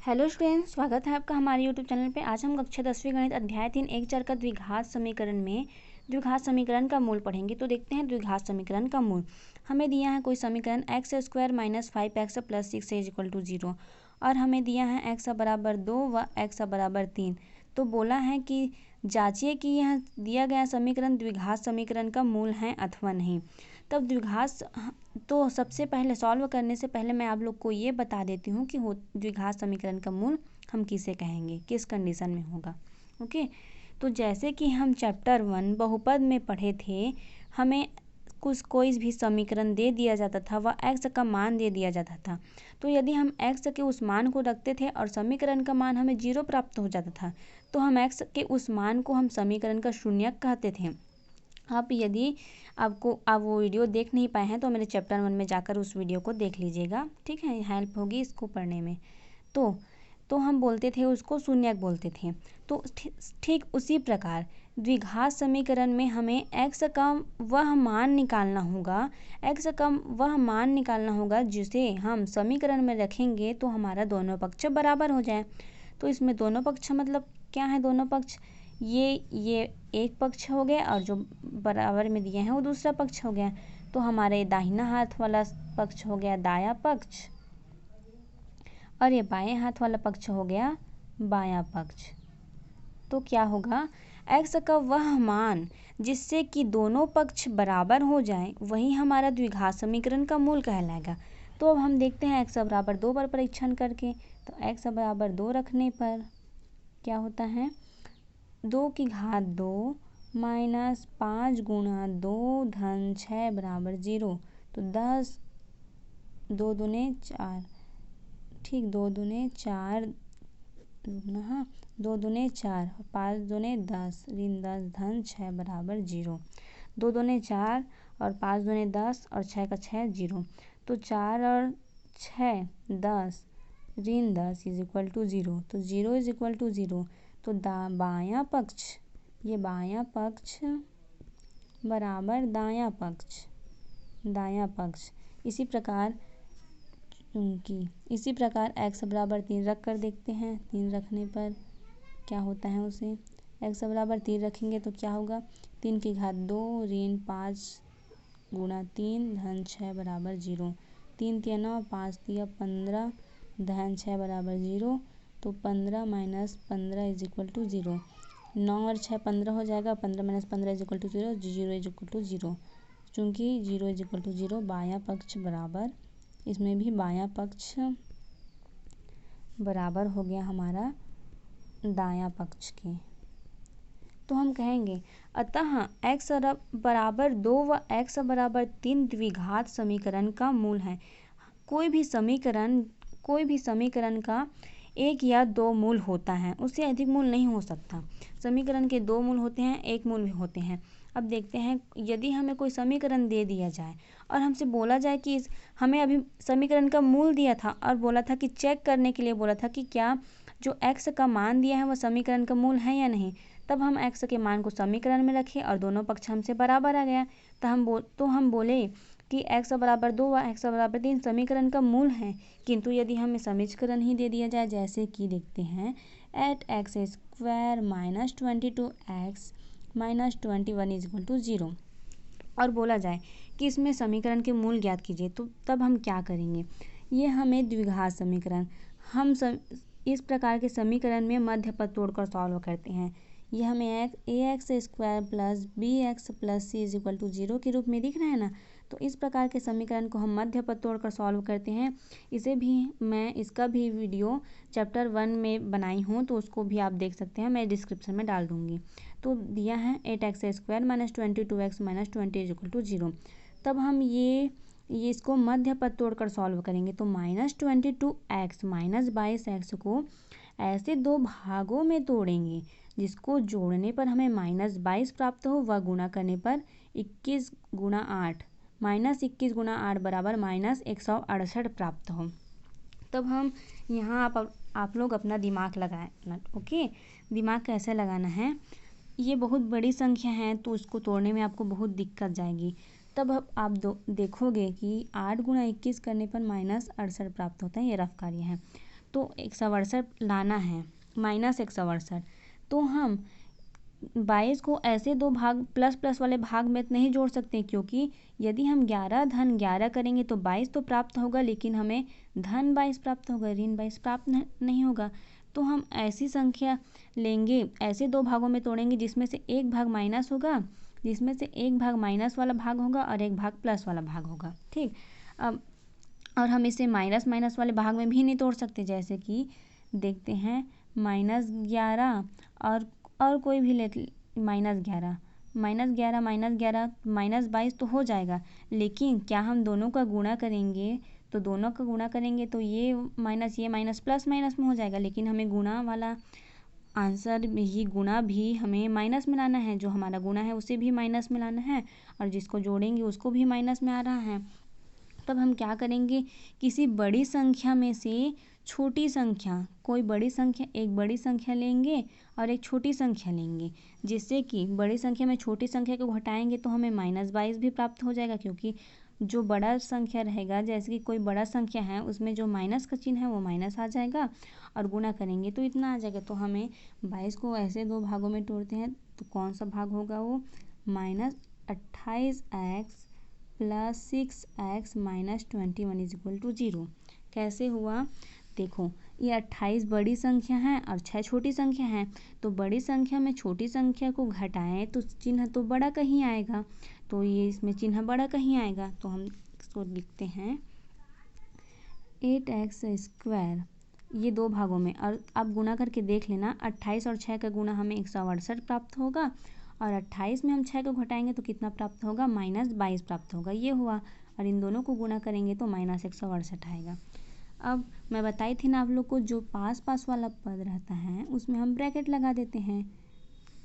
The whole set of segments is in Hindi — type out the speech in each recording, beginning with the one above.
हेलो स्टूडेंट्स, स्वागत है आपका हमारे यूट्यूब चैनल पे। आज हम कक्षा 10वीं गणित अध्याय 3 एक चर का द्विघात समीकरण में द्विघात समीकरण का मूल पढ़ेंगे। तो देखते हैं द्विघात समीकरण का मूल। हमें दिया है कोई समीकरण x² - 5x + 6 = 0 और हमें दिया है x बराबर 2 व x बराबर 3। तो बोला है कि जांचिए कि यह दिया गया समीकरण द्विघात समीकरण का मूल है अथवा नहीं। तब तो सबसे पहले सॉल्व करने से पहले मैं आप लोग को ये बता देती हूँ कि द्विघात समीकरण का मूल हम किसे कहेंगे, किस कंडीशन में होगा। ओके, तो जैसे कि हम चैप्टर 1 बहुपद में पढ़े थे, हमें कोई भी समीकरण दे दिया जाता था, वह x का मान दे दिया जाता था। तो यदि हम x के उस मान को रखते थे और समीकरण का मान हमें 0 प्राप्त हो जाता था, तो हम x के उस मान को हम समीकरण का शून्यक कहते थे। यदि आप वो वीडियो देख नहीं पाए हैं तो मेरे चैप्टर 1 में जाकर उस वीडियो को देख लीजिएगा, ठीक है, हेल्प होगी इसको पढ़ने में। तो हम बोलते थे उसको शून्यक बोलते थे। तो ठीक उसी प्रकार द्विघात समीकरण में हमें x का वह मान निकालना होगा जिसे हम समीकरण में रखेंगे तो हमारा दोनों पक्ष बराबर हो जाए। तो इसमें दोनों पक्ष मतलब क्या है? दोनों पक्ष ये एक पक्ष हो गया और जो बराबर में दिए हैं वो दूसरा पक्ष हो गया। तो हमारे दाहिना हाथ वाला पक्ष हो गया दायां पक्ष और ये बाएं हाथ वाला पक्ष हो गया बायां पक्ष। तो क्या होगा? x का वह मान जिससे कि दोनों पक्ष बराबर हो जाए वही हमारा द्विघात समीकरण का मूल कहलाएगा। तो अब हम देखते हैं x बराबर 2 पर परीक्षण करके। तो x बराबर 2 रखने पर क्या होता है? 2 की घात 2 -5 × 2 धन 6 बराबर 0। तो 10 2 दूने 4, ठीक, 2 दूने 4, 2 दूने 4, 5 दूने 10, ऋण 10 धन 6 बराबर 0। 2 दूने 4 और 5 दूने 10 और 6 का 6 0। तो 4 और 6 10, ऋण 10 = 0। तो 0 = 0। तो बायां पक्ष, ये बायां पक्ष बराबर दायां पक्ष। इसी प्रकार x बराबर 3 रख कर देखते हैं। 3 रखने पर क्या होता है? उसे x बराबर 3 रखेंगे तो क्या होगा? 3 की घात 2 ऋण 5 × 3 धन 6 बराबर 0। 3 × 9 5 × 15 धन 6 बराबर 0। तो 15 - 15 = 0। 9 और 6 15 हो जाएगा। 15 - 15 = 0। 0 = 0। चूँकि 0 = 0 बायां पक्ष बराबर, इसमें भी बायां पक्ष बराबर हो गया हमारा दायां पक्ष के। तो हम कहेंगे अतः x बराबर 2 व x बराबर 3 द्विघात समीकरण का मूल है। कोई भी समीकरण का एक या दो मूल होता है, उससे अधिक मूल नहीं हो सकता। समीकरण के 2 मूल होते हैं, एक मूल भी होते हैं। अब देखते हैं, यदि हमें कोई समीकरण दे दिया जाए और हमसे बोला जाए कि हमें अभी समीकरण का मूल दिया था और बोला था कि चेक करने के लिए बोला था कि क्या जो x का मान दिया है वह समीकरण का मूल है या नहीं। तब हम x के मान को समीकरण में रखे और दोनों पक्ष हमसे बराबर आ गया। तो हम बोले कि x बराबर 2 व x बराबर 3 समीकरण का मूल है। किंतु यदि हमें समीकरण ही दे दिया जाए, जैसे कि देखते हैं 8x² - 22x - 21 = 0 और बोला जाए कि इसमें समीकरण के मूल ज्ञात कीजिए, तो तब हम क्या करेंगे? ये हमें द्विघात समीकरण, इस प्रकार के समीकरण में मध्य पद तोड़कर सॉल्व करते हैं। ये हमें ax² + bx + c = 0 के रूप में दिख रहा है ना। तो इस प्रकार के समीकरण को हम मध्य पद तोड़कर सॉल्व करते हैं। इसका भी वीडियो चैप्टर 1 में बनाई हूँ, तो उसको भी आप देख सकते हैं, मैं डिस्क्रिप्शन में डाल दूँगी। तो दिया है 8x² - 22x - 20 = 0। तब हम ये इसको मध्य पद तोड़कर सॉल्व करेंगे। तो -22x - 22x को ऐसे दो भागों में तोड़ेंगे जिसको जोड़ने पर हमें -22 प्राप्त हो व गुणा करने पर 21 × 8 -21 × 8 बराबर -168 प्राप्त हो। तब हम यहाँ आप लोग अपना दिमाग लगाएं। ओके, दिमाग कैसे लगाना है? ये बहुत बड़ी संख्या है तो उसको तोड़ने में आपको बहुत दिक्कत जाएगी। तब आप देखोगे कि 8 × 21 करने पर -68 प्राप्त होता है। ये रफ कार्य है। तो 168 लाना है, माइनस 168, तो हम 22 को ऐसे दो भाग प्लस प्लस वाले भाग में नहीं जोड़ सकते, क्योंकि यदि हम 11 धन 11 करेंगे तो 22 तो प्राप्त होगा, लेकिन हमें धन 22 प्राप्त होगा, ऋण 22 प्राप्त नहीं होगा। तो हम ऐसी संख्या लेंगे, ऐसे दो भागों में तोड़ेंगे जिसमें से एक भाग माइनस होगा, जिसमें से एक भाग माइनस वाला भाग होगा और एक भाग प्लस वाला भाग होगा। ठीक, अब और हम इसे माइनस माइनस वाले भाग में भी नहीं तोड़ सकते, जैसे कि देखते हैं -11 और कोई भी ले, -11 -11 -11 -22 तो हो जाएगा, लेकिन क्या हम दोनों का गुणा करेंगे, तो दोनों का गुणा करेंगे तो ये माइनस प्लस माइनस में हो जाएगा, लेकिन हमें गुणा वाला आंसर ही गुणा भी हमें माइनस में लाना है, जो हमारा गुणा है उसे भी माइनस में लाना है और जिसको जोड़ेंगे उसको भी माइनस में आ रहा है। तब हम क्या करेंगे, किसी बड़ी संख्या में से छोटी संख्या, कोई बड़ी संख्या, एक बड़ी संख्या लेंगे और एक छोटी संख्या लेंगे, जिससे कि बड़ी संख्या में छोटी संख्या को घटाएंगे तो हमें -22 भी प्राप्त हो जाएगा, क्योंकि जो बड़ा संख्या रहेगा, जैसे कि कोई बड़ा संख्या है उसमें जो माइनस का चिन्ह है वो माइनस आ जाएगा और गुणा करेंगे तो इतना आ जाएगा। तो हमें 22 को ऐसे दो भागों में तोड़ते हैं तो कौन सा भाग होगा वो, -28x + 6x - 21 = 0। कैसे हुआ, देखो ये 28 बड़ी संख्या है और 6 छोटी संख्या है, तो बड़ी संख्या में छोटी संख्या को घटाएं तो चिन्ह तो बड़ा कहीं आएगा, तो ये इसमें चिन्ह बड़ा कहीं आएगा, तो हम इसको लिखते हैं 8x², ये दो भागों में। और अब गुणा करके देख लेना, 28 और 6 का गुणा हमें 168 प्राप्त होगा और 28 में हम 6 को घटाएंगे तो कितना प्राप्त होगा, -22 प्राप्त होगा, ये हुआ। और इन दोनों को गुणा करेंगे तो -168 आएगा। अब मैं बताई थी ना आप लोग को, जो पास पास वाला पद रहता है उसमें हम ब्रैकेट लगा देते हैं।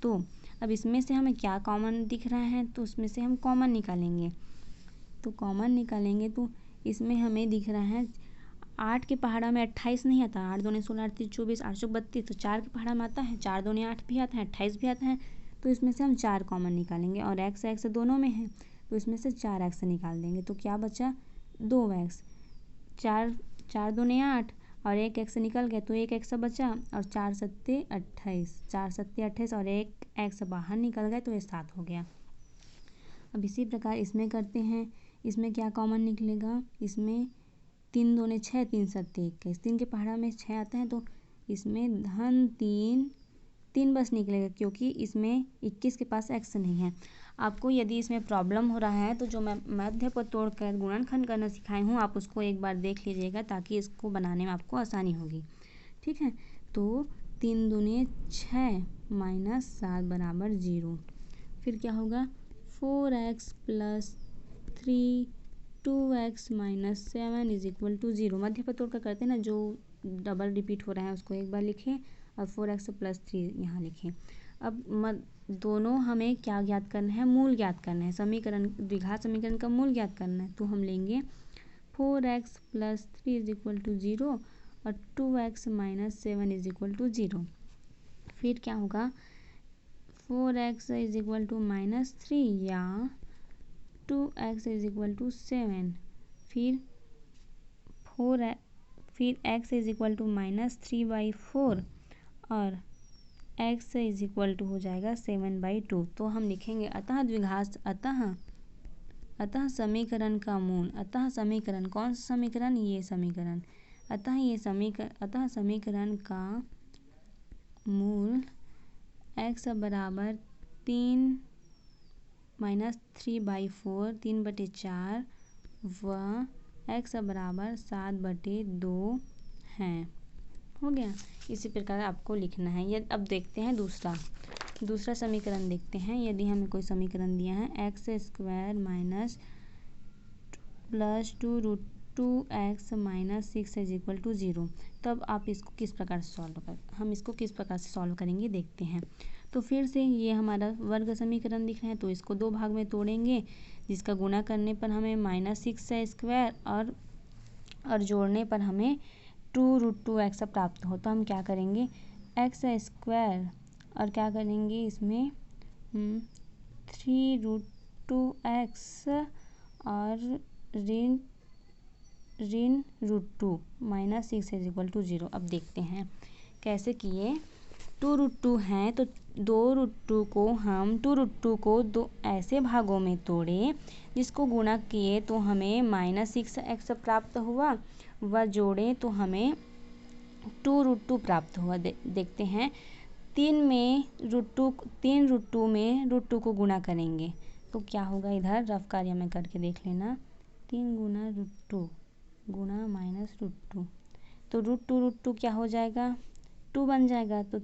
तो अब इसमें से हमें क्या कॉमन दिख रहा है, तो उसमें से हम कॉमन निकालेंगे, तो कॉमन निकालेंगे तो इसमें हमें दिख रहा है 8 के पहाड़ा में 28 नहीं आता, 8 दूनी 16, 8 तीन 24, 8 चौक 32, तो 4 के पहाड़ा में आता है, 4 दूनी 8 भी आता है, 28 भी आता है, तो इसमें से हम 4 कॉमन निकालेंगे और x दोनों में है तो इसमें से 4x निकाल देंगे, तो क्या बचा 2x, 4 दूनी 8 और 1x निकल गया तो 1x बचा और 4 सत्ते 28, 4 सत्ते 28 और 1x बाहर निकल गया तो ये 7 हो गया। अब इसी प्रकार इसमें करते हैं, इसमें क्या कॉमन निकलेगा, इसमें 3 दूनी 6, 3 सत्ते 21, 3 के पहाड़ा में 6 आता है तो इसमें धन 3 बस निकलेगा, क्योंकि इसमें 21 के पास x नहीं है। आपको यदि इसमें प्रॉब्लम हो रहा है तो जो मैं मध्य पद तोड़कर गुणनखंड करना सिखाई हूँ आप उसको एक बार देख लीजिएगा, ताकि इसको बनाने में आपको आसानी होगी। ठीक है, तो 3 दूनी 6 - 7 = 0। फिर क्या होगा, 4x + 3 2x - 7 = 0। मध्य पद तोड़कर करते हैं ना, जो डबल रिपीट हो रहा है उसको एक बार लिखें और 4x + 3 यहाँ लिखें। अब दोनों हमें क्या ज्ञात करना है, मूल ज्ञात करना है, समीकरण द्विघात समीकरण का मूल ज्ञात करना है। तो हम लेंगे 4x + 3 = 0 और 2x - 7 = 0। फिर क्या होगा, 4x = -3 या 2x = 7, फिर x -3/4 और x हो जाएगा 7/2। तो हम लिखेंगे अतः द्विघात अतः समीकरण का मूल, अतः समीकरण कौन सा समीकरण, ये समीकरण, अतः समीकरण का मूल x = 3 -3/4 3/4 व x = 7/2 हैं। हो गया। इसी प्रकार आपको लिखना है। ये अब देखते हैं दूसरा समीकरण देखते हैं। यदि हमें कोई समीकरण दिया है x² +2 √2x - 6 = 0, तब आप इसको किस प्रकार से हम इसको किस प्रकार से सॉल्व करेंगे देखते हैं। तो फिर से ये हमारा वर्ग समीकरण दिख रहा है, तो इसको दो भाग में तोड़ेंगे, जिसका गुणा करने पर हमें -6² और जोड़ने पर हमें 2 √2x प्राप्त हो। तो हम क्या करेंगे, x² और क्या करेंगे इसमें 3 √2x और ऋण √2 -6 इज इक्वल टू 0। अब देखते हैं कैसे किए। 2√2 हैं तो 2√2 को हम 2√2 को दो ऐसे भागों में तोड़े जिसको गुणा किए तो हमें -6x प्राप्त हुआ, व जोड़े तो हमें 2√2 प्राप्त हुआ। देखते हैं 3 में √2 में √2 को गुणा करेंगे तो क्या होगा। इधर रफ कार्य में करके देख लेना। 3 गुना √2 गुणा -√2 तो √2 क्या हो जाएगा, 2 बन जाएगा। तो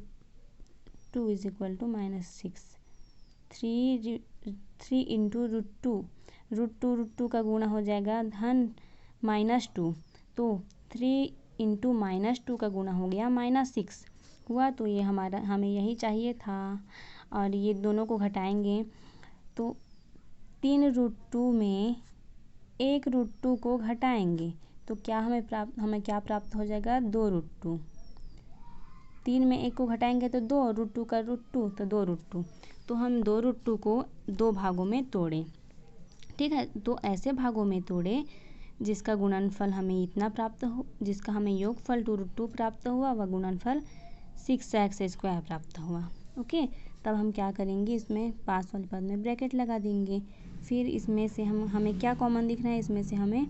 2 इज इक्वल टू -6। 3 इंटू √2 का गुणा हो जाएगा धन -2, तो 3 इंटू -2 का गुणा हो गया -6 हुआ। तो ये हमें यही चाहिए था। और ये दोनों को घटाएंगे तो 3√2 में 1√2 को घटाएंगे तो क्या हमें क्या प्राप्त हो जाएगा, 2√2। 3 में 1 को घटाएंगे तो 2, √2 का √2 तो 2√2। तो हम 2√2 को दो भागों में तोड़े, ठीक है। तो ऐसे भागों में तोड़े जिसका गुणनफल हमें इतना प्राप्त हो, जिसका हमें योगफल 2√2 प्राप्त हुआ व गुणनफल 6x² प्राप्त हुआ। ओके, तब हम क्या करेंगे, इसमें पास वाले पद में ब्रैकेट लगा देंगे। फिर इसमें से हमें क्या कॉमन दिख रहा है, इसमें से हमें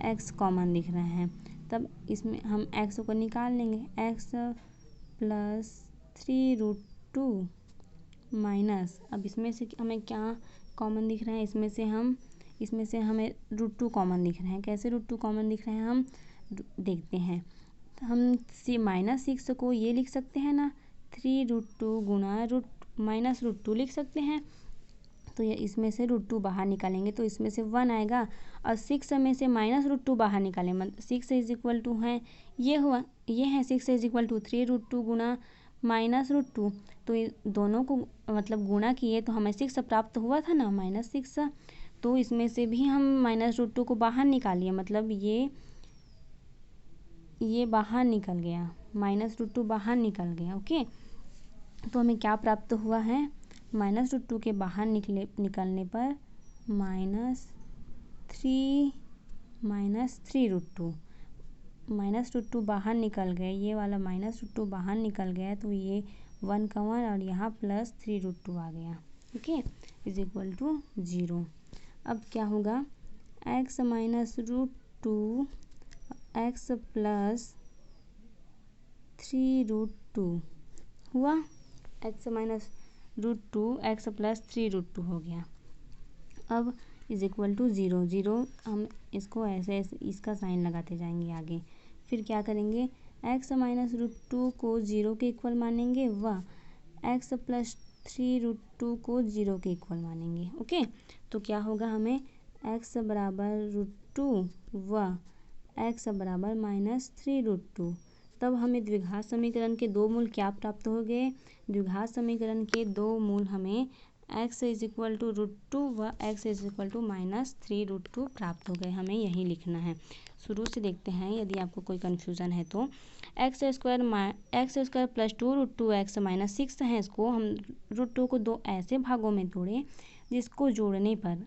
x कॉमन दिख रहा है। तब इसमें हम x को निकाल लेंगे। x प्लस 3√2 माइनस, अब इसमें से हमें क्या कॉमन दिख रहा है, इसमें से हमें √2 कॉमन दिख रहे हैं। कैसे √2 कॉमन दिख रहे हैं हम देखते हैं। हम -6 को ये लिख सकते हैं ना, 3√2 गुना -√2 लिख सकते हैं। तो ये इसमें से √2 बाहर निकालेंगे तो इसमें से 1 आएगा, और 6 में से -√2 बाहर निकालें मतलब 6 इज इक्वल टू है, ये हुआ, ये है 6 इज इक्वल टू 3√2 गुना -√2। तो ये दोनों को मतलब गुणा किए तो हमें 6 प्राप्त हुआ था ना, -6। तो इसमें से भी हम -√2 को बाहर निकालिए, मतलब ये बाहर निकल गया, -√2 बाहर निकल गया। ओके, तो हमें क्या प्राप्त हुआ है, -√2 के बाहर निकलने पर -3√2 -√2 बाहर निकल गए, ये वाला -√2 बाहर निकल गया तो ये 1 का 1 और यहाँ प्लस 3√2 आ गया। Okay, is equal to 0। अब क्या होगा, x -√2 x प्लस 3√2 हुआ, x -√2 x प्लस 3√2 हो गया। अब इज इक्वल टू 0 हम इसको ऐसे इसका साइन लगाते जाएंगे आगे। फिर क्या करेंगे, x -√2 को 0 के इक्वल मानेंगे व x प्लस 3√2 को 0 के इक्वल मानेंगे। ओके, तो क्या होगा, हमें x बराबर √2 व x बराबर -3√2। तब हमें द्विघात समीकरण के दो मूल क्या प्राप्त हो गए, द्विघात समीकरण के दो मूल हमें x इज इक्वल टू √2 व x इज इक्वल टू -3√2 प्राप्त हो गए। हमें यही लिखना है। शुरू से देखते हैं, यदि आपको कोई कन्फ्यूज़न है तो x² प्लस 2√2x -6 है, इसको हम √2 को दो ऐसे भागों में तोड़े जिसको जोड़ने पर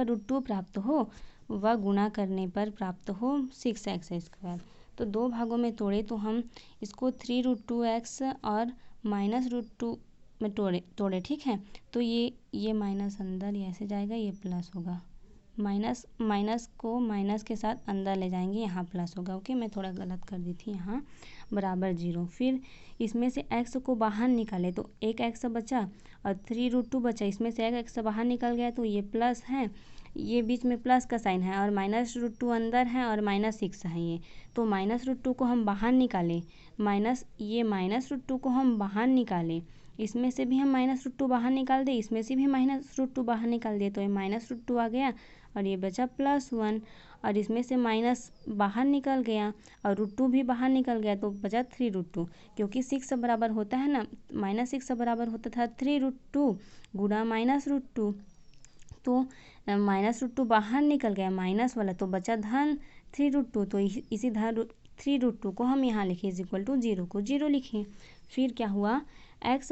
√2 प्राप्त हो व गुणा करने पर प्राप्त हो 6x²। तो दो भागों में तोड़े तो हम इसको 3√2x और -√2 में तोड़े, ठीक है। तो ये माइनस अंदर ये ऐसे जाएगा, ये प्लस होगा, माइनस को माइनस के साथ अंदर ले जाएंगे, यहाँ प्लस होगा। ओके, मैं थोड़ा गलत कर दी थी, यहाँ बराबर 0। फिर इसमें से x को बाहर निकाले तो एक x बचा और 3√2 बचा, इसमें से एक x बाहर निकल गया तो ये प्लस है, ये बीच में प्लस का साइन है और -√2 अंदर है और -6 है ये। तो -√2 को हम बाहर निकालें, -√2 को हम बाहर निकालें, इसमें से भी हम -√2 बाहर निकाल दें, इसमें से भी -√2 बाहर निकाल दिए तो ये -√2 आ गया और ये बचा +1, और इसमें से माइनस बाहर निकल गया और √2 भी बाहर निकल गया तो बचा 3√2, क्योंकि 6 बराबर होता है ना, -6 बराबर होता था 3√2 गुणा -√2। तो -√2 बाहर निकल गया माइनस वाला तो बचा धन 3√2, तो इसी धन 3√2 को हम यहाँ लिखें इज इक्वल टू 0 को 0 लिखें। फिर क्या हुआ, x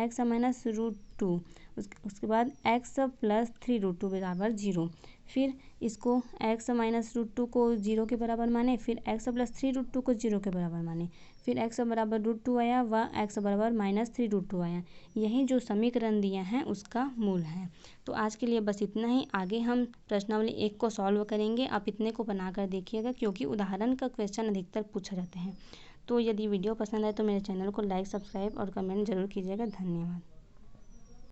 x minus root two, उसके बाद एक्स प्लस 3√2 बराबर 0। फिर इसको एक्स माइनस रूट टू को 0 के बराबर माने, फिर एक्स प्लस 3√2 को 0 के बराबर माने, फिर एक्स बराबर √2 आया व एक्स बराबर -3√2 आया। यही जो समीकरण दिया है उसका मूल है। तो आज के लिए बस इतना ही। आगे हम प्रश्नावली 1 को सॉल्व करेंगे। आप इतने को बनाकर देखिएगा, क्योंकि उदाहरण का क्वेश्चन अधिकतर पूछा जाते हैं। तो यदि वीडियो पसंद आए तो मेरे चैनल को लाइक, सब्सक्राइब और कमेंट जरूर कीजिएगा। धन्यवाद।